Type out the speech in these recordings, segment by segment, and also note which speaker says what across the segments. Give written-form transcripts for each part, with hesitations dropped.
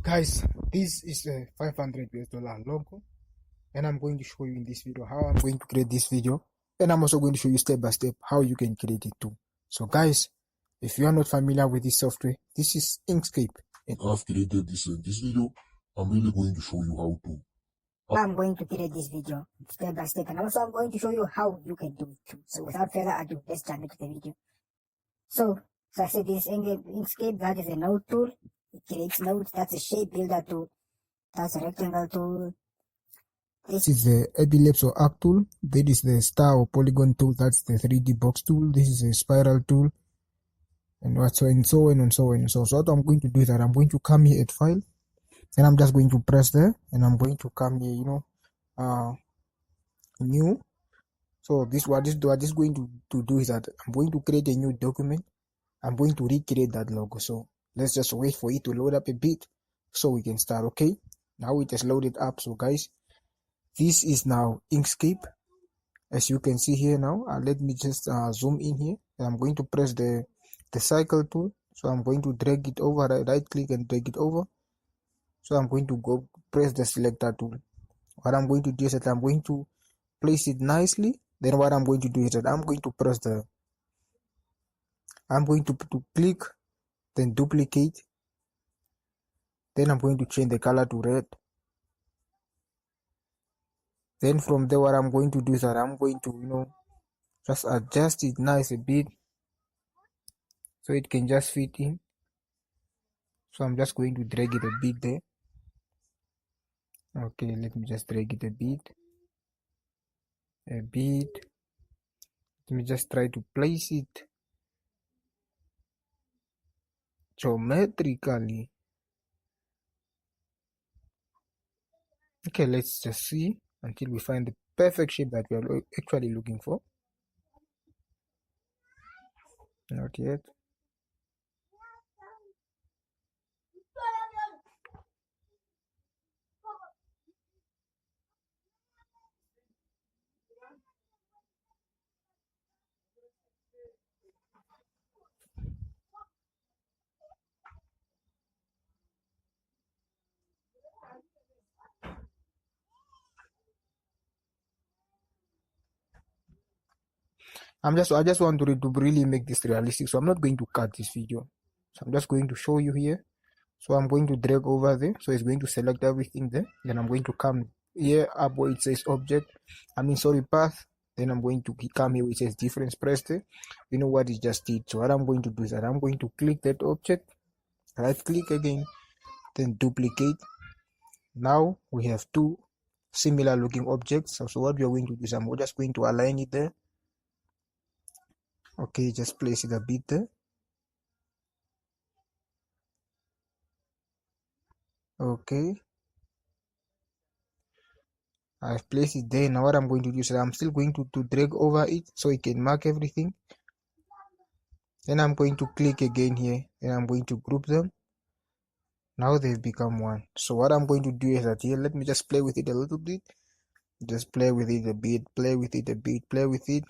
Speaker 1: Guys, this is a $500 logo, and I'm going to show you in this video how I'm going to create this video, and I'm also going to show you step by step how you can create it too. So guys, if you are not familiar with this software, this is Inkscape.
Speaker 2: And I've created this video. I'm really going to show you how to.
Speaker 3: I'm going to create this video step by step, and also I'm going to show you how you can do it too. So without further ado, let's jump into the video. So I said, this Inkscape, that is a node tool. It creates nodes. That's a shape builder tool. That's a rectangle tool.
Speaker 1: This is the ellipse or arc tool. That is the star or polygon tool. That's the 3D box tool. This is a spiral tool, and so on and so on and so on. So what I'm going to do is that I'm going to come here at file, and I'm just going to press there, and I'm going to come here, new. So what is going to do is that I'm going to create a new document. I'm going to recreate that logo. So let's just wait for it to load up a bit so we can start. Okay, now it has loaded up. So guys, this is now Inkscape, as you can see here now. Let me just zoom in here, and I'm going to press the cycle tool. So I'm going to drag it over, right click and drag it over. So I'm going to go press the selector tool. What I'm going to do is that I'm going to place it nicely. Then what I'm going to do is that I'm going to press I'm going to click, then duplicate. Then I'm going to change the color to red. Then from there, what I'm going to do is that I'm going to, just adjust it nice a bit so it can just fit in. So I'm just going to drag it a bit there. Okay, let me just drag it a bit. Let me just try to place it geometrically. Okay, let's just see until we find the perfect shape that we are actually looking for. Not yet. I just want to really make this realistic, so I'm not going to cut this video. So I'm just going to show you here. So I'm going to drag over there, so it's going to select everything there. Then I'm going to come here up where it says object, path. Then I'm going to come here where it says difference, press there. You know what it just did. So what I'm going to do is that I'm going to click that object, right click again, then duplicate. Now we have two similar looking objects. So what we are going to do is I'm just going to align it there. Okay, just place it a bit there. Okay, I've placed it there. Now what I'm going to do is I'm still going to drag over it so it can mark everything. Then I'm going to click again here, and I'm going to group them. Now they've become one. So what I'm going to do is that here, let me just play with it a little bit. Just play with it a bit, play with it a bit, play with it.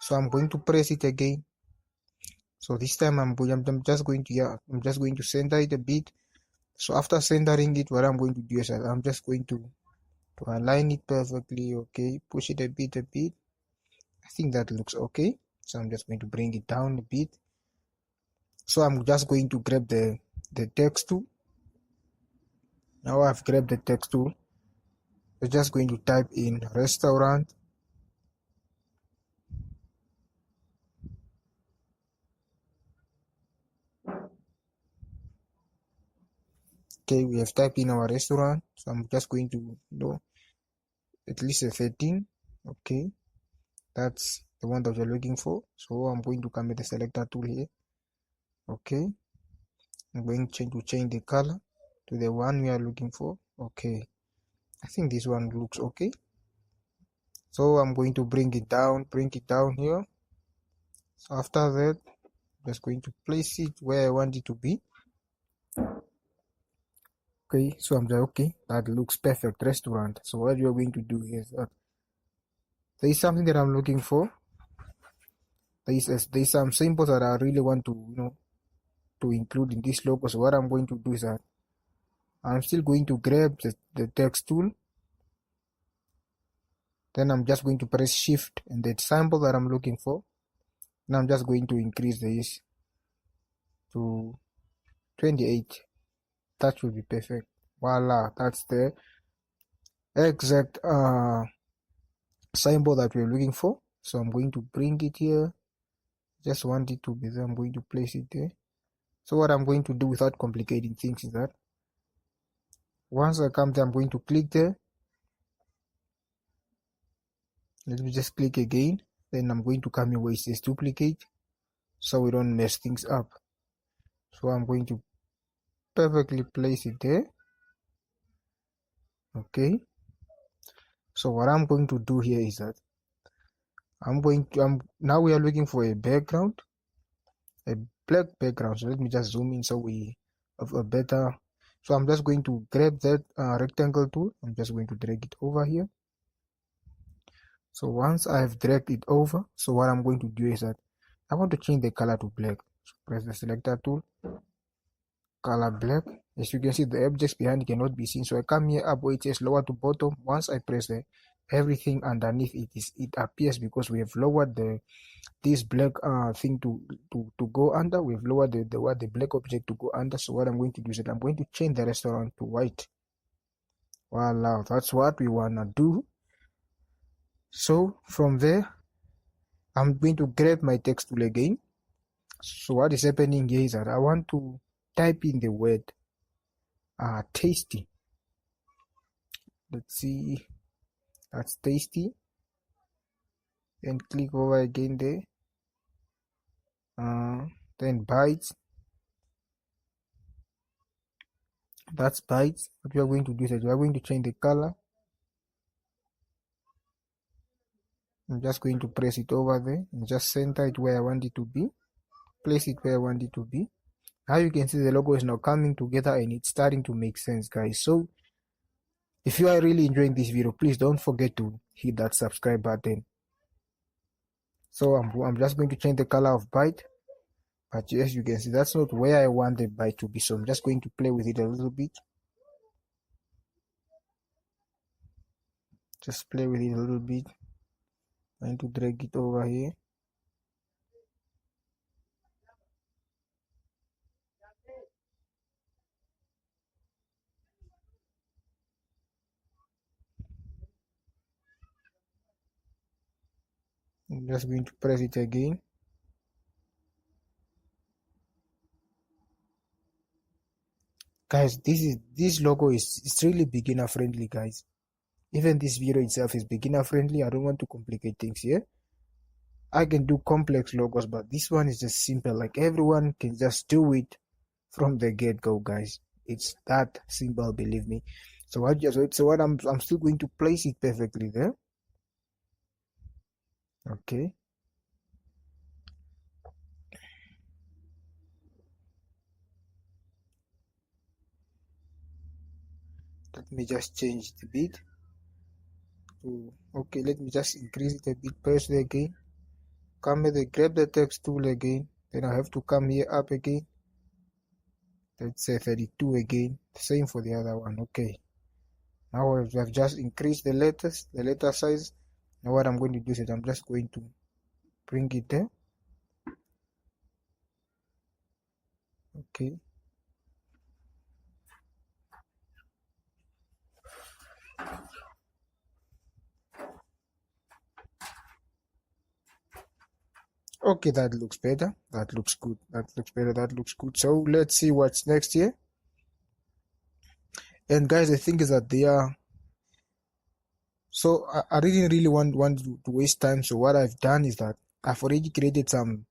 Speaker 1: So I'm going to press it again. So this time I'm just going to center it a bit. So after centering it, what I'm going to do is that I'm just going to align it perfectly. Okay, push it a bit. I think that looks okay. So I'm just going to bring it down a bit. So I'm just going to grab the text tool. Now I've grabbed the text tool. We're just going to type in restaurant. Okay, we have typed in our restaurant. So I'm just going to do at least a 13. Okay, that's the one that we're looking for. So I'm going to come with the selector tool here. Okay, I'm going to change the color to the one we are looking for. Okay, I think this one looks okay. So I'm going to bring it down here. So after that, I'm just going to place it where I want it to be. Okay, so I'm like, okay, that looks perfect, restaurant. So what you're going to do is that there is something that I'm looking for. There's some symbols that I really want to to include in this logo. So what I'm going to do is that I'm still going to grab the text tool. Then I'm just going to press shift and the sample that I'm looking for. Now I'm just going to increase this to 28. That will be perfect. Voila, that's the exact symbol that we're looking for. So I'm going to bring it here. Just want it to be there. I'm going to place it there. So what I'm going to do without complicating things is that once I come there, I'm going to click there. Let me just click again. Then I'm going to come here where it says duplicate, so we don't mess things up. So I'm going to perfectly place it there. Okay. So what I'm going to do here is that now we are looking for a background, a black background. So let me just zoom in so we have a better. So I'm just going to grab that rectangle tool. I'm just going to drag it over here. So once I have dragged it over, so what I'm going to do is that I want to change the color to black. So press the selector tool, color black. As you can see, the objects behind cannot be seen. So I come here up where it says lower to bottom. Once I press the everything underneath it appears because we have lowered this black thing to go under. We've lowered the black object to go under. So what I'm going to do is that I'm going to change the restaurant to white. Voila, that's what we wanna do. So from there, I'm going to grab my text tool again. So what is happening here is that I want to type in the word tasty. Let's see, that's tasty, and click over again there. Then bites, that's bites. What we are going to do is that we are going to change the color. I'm just going to press it over there and just center it where I want it to be. Place it where I want it to be. Now you can see the logo is now coming together and it's starting to make sense, guys. So if you are really enjoying this video, please don't forget to hit that subscribe button. So I'm just going to change the color of byte, but as you can see, that's not where I want the byte to be. So I'm just going to play with it a little bit. Just play with it a little bit. I'm going to drag it over here. I'm just going to press it again. Guys, this logo it's really beginner friendly, guys. Even this video itself is beginner friendly. I don't want to complicate things here. I can do complex logos, but this one is just simple. Like everyone can just do it from the get-go, guys. It's that simple, believe me. So I'm still going to place it perfectly there. Okay. Let me just change the bit. Okay, let me just increase it a bit. Press it again. Come here, grab the text tool again. Then I have to come here up again. Let's say 32 again. Same for the other one. Okay. Now I've just increased the letter size. Now what I'm going to do is that I'm just going to bring it there. Okay. Okay, that looks better. That looks good. That looks better. That looks good. So let's see what's next here. And guys, the thing is that they are. So I didn't really want to waste time. So what I've done is that I've already created some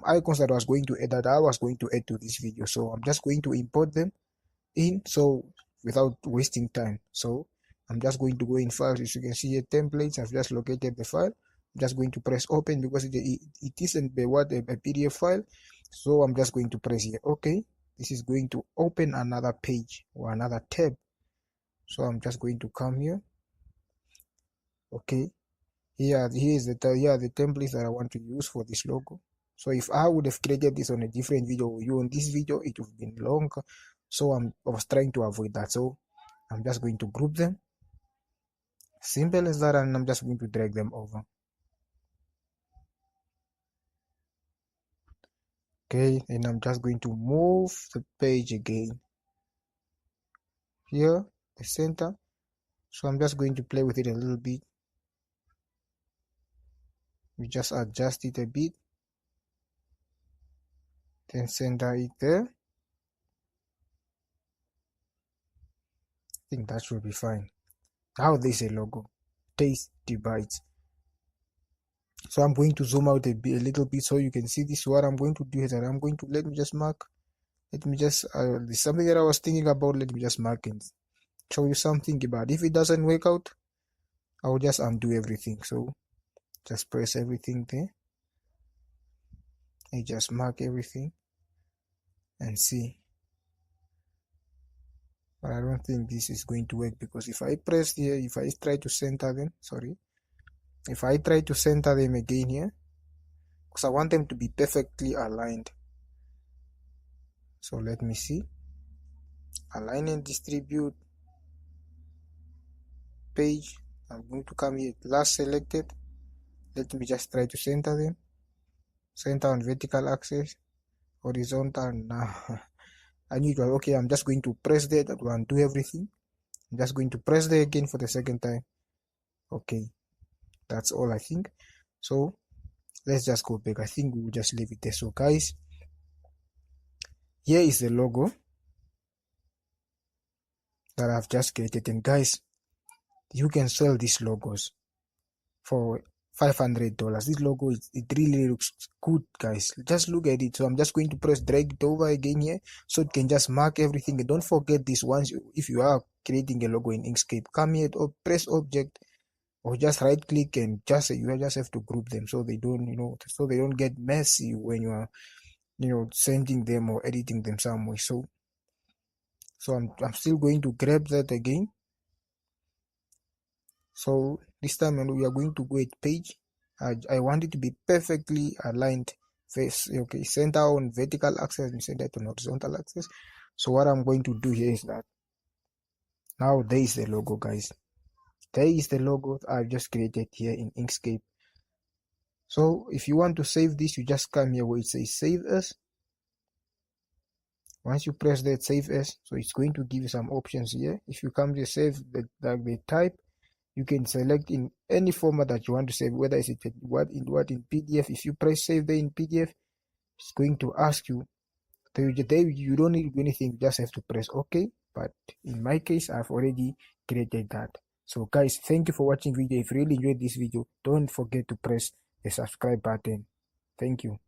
Speaker 1: icons that I was going to add to this video. So I'm just going to import them in. So without wasting time. So I'm just going to go in files. As you can see here, templates. I've just located the file. I'm just going to press open because it isn't a PDF file. So I'm just going to press here. Okay, this is going to open another page or another tab. So I'm just going to come here. Okay, here are the templates that I want to use for this logo. So if I would have created this on a different video or you on this video, it would have been long. So I was trying to avoid that. So I'm just going to group them. Simple as that, and I'm just going to drag them over. Okay, and I'm just going to move the page again. Here, the center. So I'm just going to play with it a little bit. We just adjust it a bit. Then center it there. I think that should be fine. How there's a logo. Tasty bites. So I'm going to zoom out a little bit so you can see this. What I'm going to do is that I'm going to let me just there's something that I was thinking about. Let me just mark and show you something about. If it doesn't work out, I will just undo everything. So just press everything there. I just mark everything and see. But I don't think this is going to work, because if I press here, if I try to center them, if I try to center them again here, because I want them to be perfectly aligned. So let me see. Align and distribute page. I'm going to come here, last selected. Let me just try to center them. Center on vertical axis, horizontal. Nah, I need to. Okay, I'm just going to press there to undo everything. I'm just going to press there again for the second time. Okay, that's all I think. So let's just go back. I think we will just leave it there. So guys, here is the logo that I've just created, and guys, you can sell these logos for $500. This logo, it really looks good, guys. Just look at it. So I'm just going to press drag it over again here, so it can just mark everything. And don't forget this, once if you are creating a logo in Inkscape, come here or press object, or just right click, and you just have to group them so they don't so they don't get messy when you are sending them or editing them somewhere. So I'm still going to grab that again. So this time we are going to go at page. I want it to be perfectly aligned. Face, okay, center on vertical axis and center on horizontal axis. So what I'm going to do here is that now there is the logo, guys. There is the logo I've just created here in Inkscape. So if you want to save this, you just come here where it says save as. Once you press that save as, so it's going to give you some options here. If you come to save the type, you can select in any format that you want to save, whether it's in PDF. If you press save there in PDF, it's going to ask you. You don't need anything, you just have to press OK. But in my case, I've already created that. So guys, thank you for watching video. If you really enjoyed this video, don't forget to press the subscribe button. Thank you.